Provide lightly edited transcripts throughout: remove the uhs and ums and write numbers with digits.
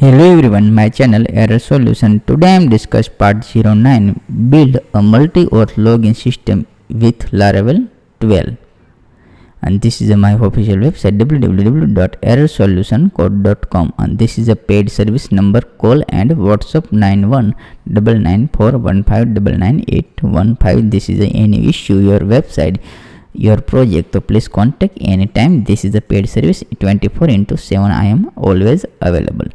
Hello everyone, my channel Error Solution. Today I am discuss part 09, build a multi-auth login system with Laravel 12. And this is my official website www.errorsolutioncode.com, and this is a paid service. Number call and WhatsApp 919941599815. This is any issue your website, your project, so please contact anytime. This is a paid service 24/7. I am always available.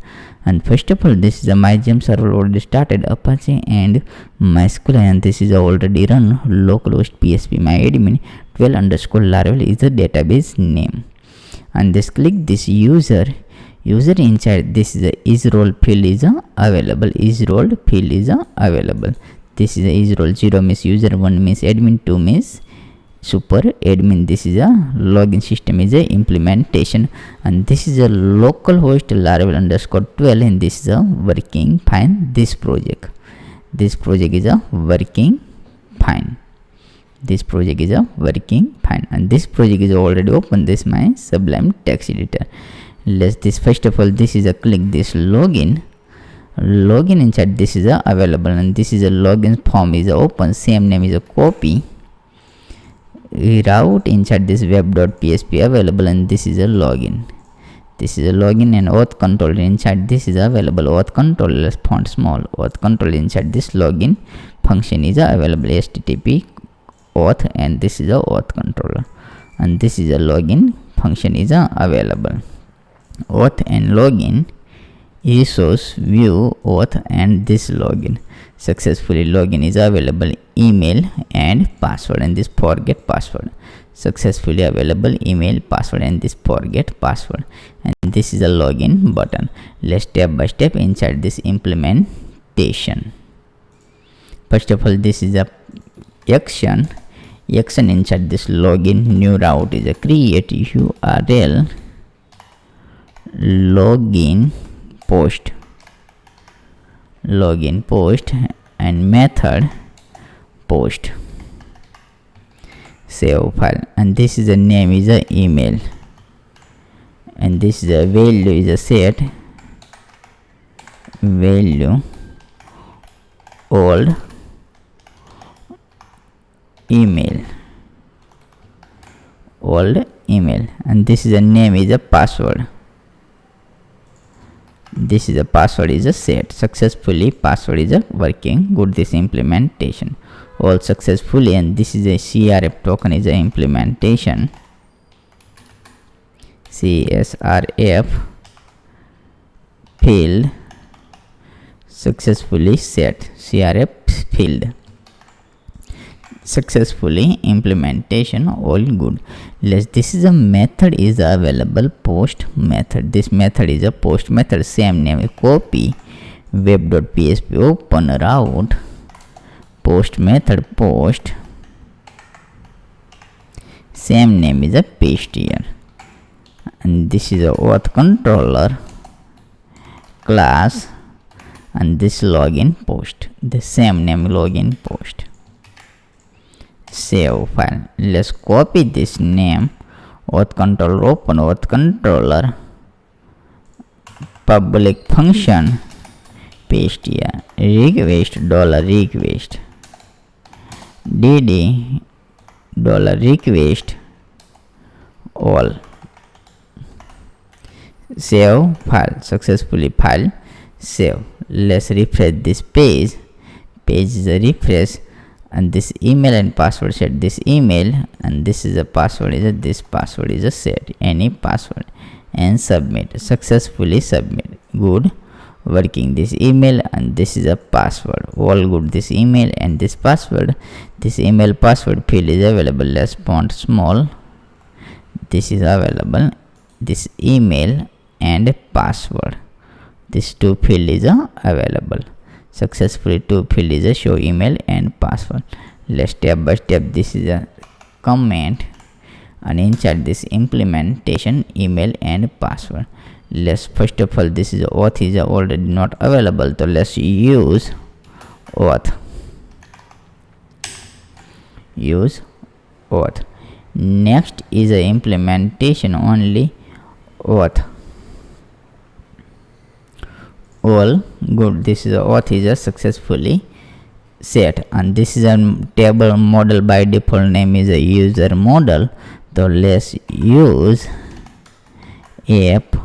And first of all, this is a MyGem server already started, Apache and MySQL, and this is already run localhost PSP. My admin 12_Laravel is the database name. And just click this user inside. This is a is role field is available. Is role field is available. This is a is role. 0 means user, 1 means admin, 2 means super admin. This is a login system is a implementation, and this is a localhost Laravel_12, and this is a working fine. This project is a working fine. This project is a working fine, and this project is already open. This my Sublime text editor. Let's this first of all, this is a click this login inside. This is a available, and this is a login form is a open. Same name is a copy. Route inside this web.php available, and this is a login. This is a login and auth controller inside. This is available. Auth controller font small. Auth controller inside this login function is available. HTTP auth, and this is a auth controller, and this is a login function is available. Auth and login resource view auth and this login. Successfully login is available. Email and password, and this forget password. Successfully available email, password, and this forget password, and this is a login button. Let's step by step inside this implementation. First of all, this is a action inside this login. New route is a create URL login post and method post. Save file, and this is a name is a email, and this is a value is a set value old email, and this is a name is a password. This is a password is a set. Successfully password is a working good. This implementation all successfully, and this is a CRF token is a implementation. CSRF field successfully set. CRF field successfully implementation all good. This is a method is available. Post method. This method is a post method. Same name copy web.php open route post method post. Same name is a paste here, and this is a auth controller class, and this login post. The same name login post. Save file. Let's copy this name. Auth controller open auth controller public function paste here. Request $request dd $request all. Save file. Successfully file save. Let's refresh this page is a refresh, and this email and password set. This email and this is a password is a this password is a set any password, and submit. Successfully submit. Good working. This email and this is a password all good. This email and this password. This email password field is available. Let's font small. This is available. This email and password. This two field is available. Successfully two field is a show email and password. Let's step by step. This is a comment, and inside this implementation email and password. Let's first of all, this is auth is already not available, so let's use auth. Next is a implementation only auth. all good. This is auth is successfully set, and this is a table model. By default name is a user model, so let's use app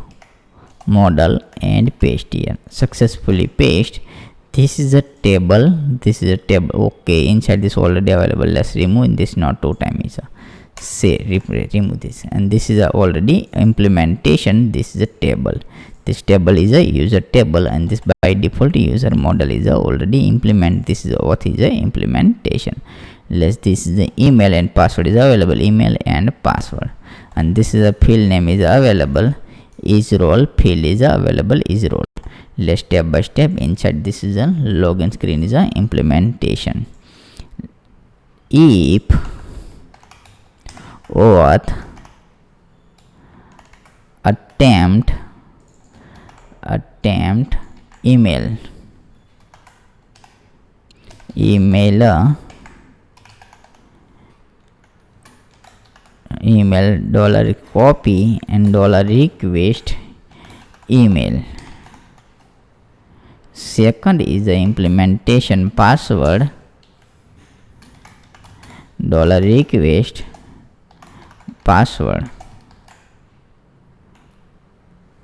model and paste here. Successfully paste. This is a table, this is a table. Okay, inside this already available. Let's remove this, not two time is say remove this, and this is a already implementation. This is a table. This table is a user table, and this by default user model is already implement. This is what is a implementation. This is the email and password is available, email and password, and this is a field name is available, is role field is available, is role. Let's step by step. Inside this is a login screen is a implementation. If auth attempt email dollar copy and dollar request email. Second is the implementation password dollar request password,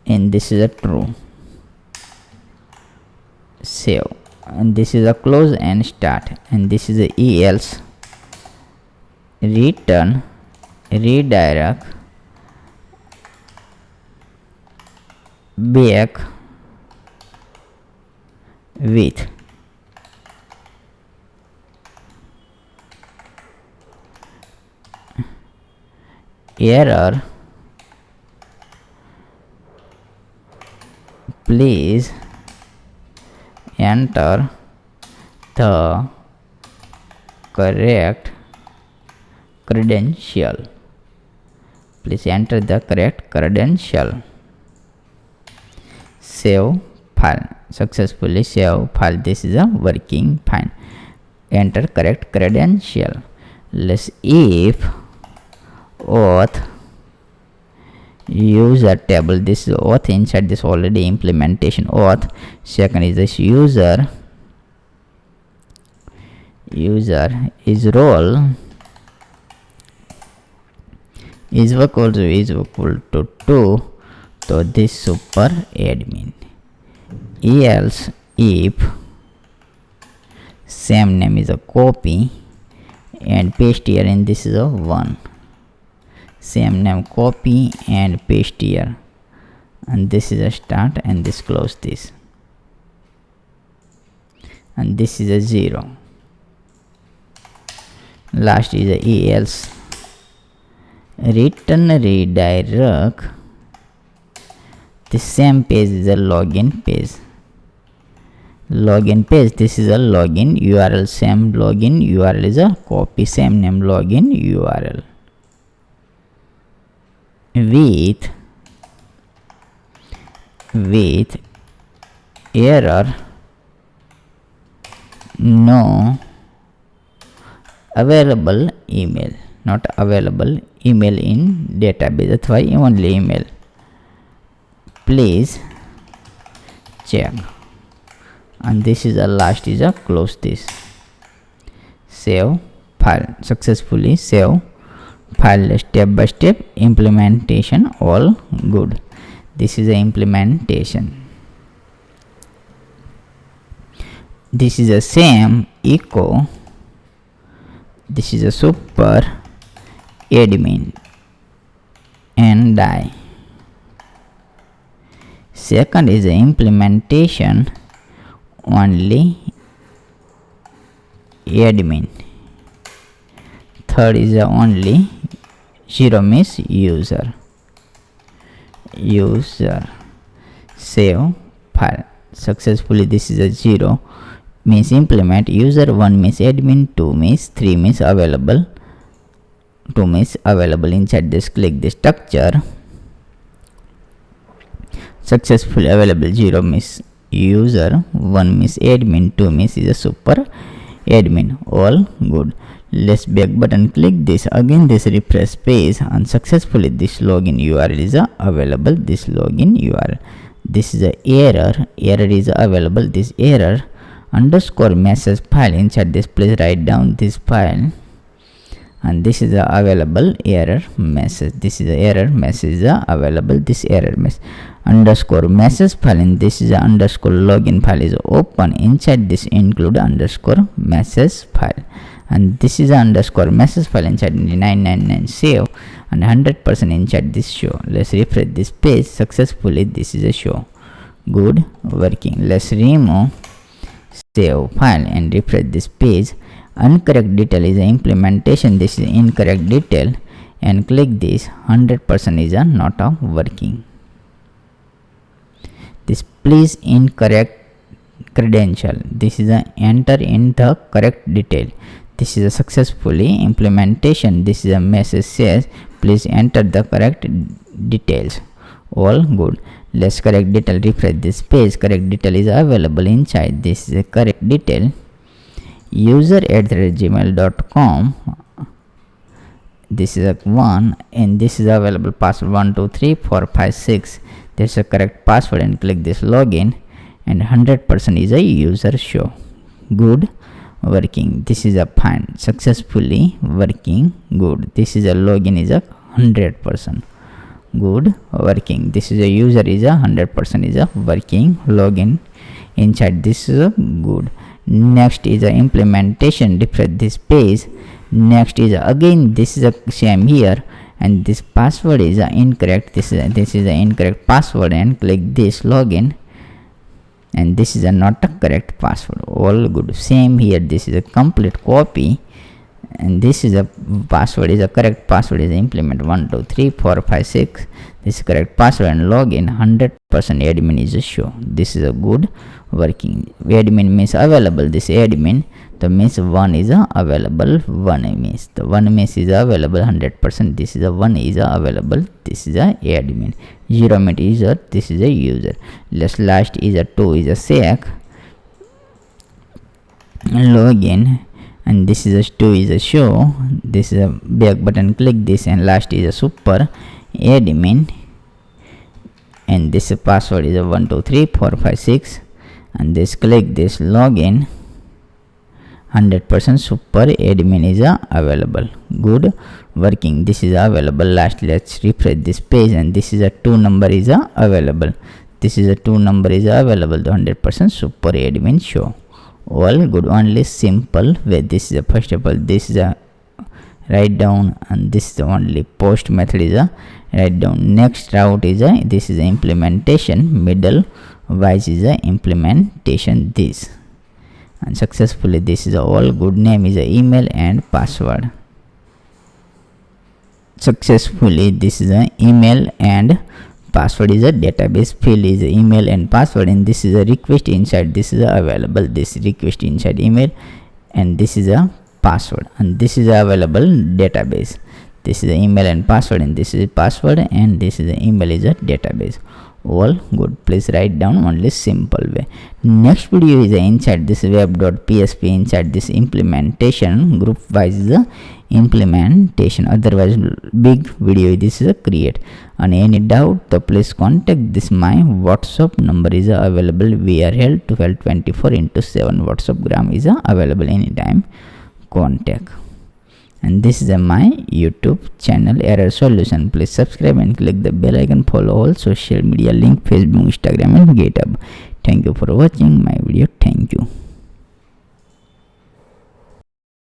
and this is a true. Save, and this is a close and start, and this is a else return redirect back with error, please enter the correct credential. Please enter the correct credential. Save file. Successfully save file. This is a working fine. Enter correct credential. Let's if auth user table. This is auth, inside this already implementation auth. Second is this user is role is equal to 2, so this super admin. Else if same name is a copy and paste here, and this is a 1. Same name copy and paste here, and this is a start, and this close this, and this is a 0. Last is a else return redirect. The same page is a login page. This is a login URL. Same login URL is a copy, same name login URL with error no available email, not available email in database. That's why only email. Please check, and this is a last is a close this. Save file. Successfully save file. Step by step implementation all good. This is the implementation. This is the same echo. This is a super admin and die. Second is the implementation only admin. Third is the only 0 means user. Save file. Successfully this is a 0 means implement, user, 1 means admin, 2 means 3 means available, 2 means available. Inside this click the structure. Successfully available, 0 means user, 1 means admin, 2 means is a super admin. All good. Let's back button, click this again, this refresh page, and successfully this login URL is available. This login URL, this is a error is available. This error underscore message file. Inside this, please write down this file, and this is the available error message. This is the error message available. This error message underscore message file, and this is the underscore login file is open. Inside this, include underscore message file, and this is the underscore message file. Inside 999 save, and 100% inside this show. Let's refresh this page successfully. This is a show. Good working. Let's remove save file and refresh this page. Incorrect detail is the implementation. This is incorrect detail, and click this. 100% is not working. This please incorrect credential. This is enter in the correct detail. This is a successfully implementation. This is a message says please enter the correct details. All good. Let's correct detail. Refresh this page. Correct detail is available inside. This is a correct detail. user@gmail.com. This is a 1, and this is available password 1 2 3 4 5 6. There's a correct password, and click this login, and 100% is a user show. Good working. This is a fine, successfully working. Good. This is a login is a 100%. Good working. This is a user is a 100% is a working. Login inside this is a good. Next is a implementation. Refresh this page. Next is again this is a same here, and this password is incorrect. This is the incorrect password, and click this login, and this is not a correct password. All good. Same here. This is a complete copy, and this is a password is a correct password is implement 1 2 3 4 5 6. This is correct password, and login 100% admin is a show. This is a good working. Admin means available. This admin, the means 1 is available. 1 means the 1 means is available 100%. This is a 1 is available. This is a admin. 0 means user. This is a user. Last is a 2 is a sec. Login, and this is a 2 is a show. This is a back button. Click this, and last is a super admin, and this password is a 1 2 3 4 5 6, and this click this login. 100% super admin is available. Good working. This is available. Last, let's refresh this page, and this is a 2 number is available. This is a 2 number is available. The 100% super admin show. All good. Only simple way. This is a first of all, this is a write down, and this is the only post method is a write down. Next route is a this is a implementation. Middle wise is a implementation. This, and successfully this is a all good. Name is a email and password. Successfully this is a email and password is a database. Field is a email and password, and this is a request inside. This is available. This request inside email, and this is a password, and this is available database. This is the email and password, and this is password, and this is the email is a database. All good. Please write down only simple way. Next video is inside this web.php. Inside this implementation group wise is the implementation. Otherwise big video this is a create. And any doubt, so please contact this my WhatsApp number is available. VRL 1224/7 WhatsApp gram is available anytime. Contact. And this is my YouTube channel Error Solution. Please subscribe and click the bell icon. Follow all social media link, Facebook, Instagram and GitHub. Thank you for watching my video. Thank you.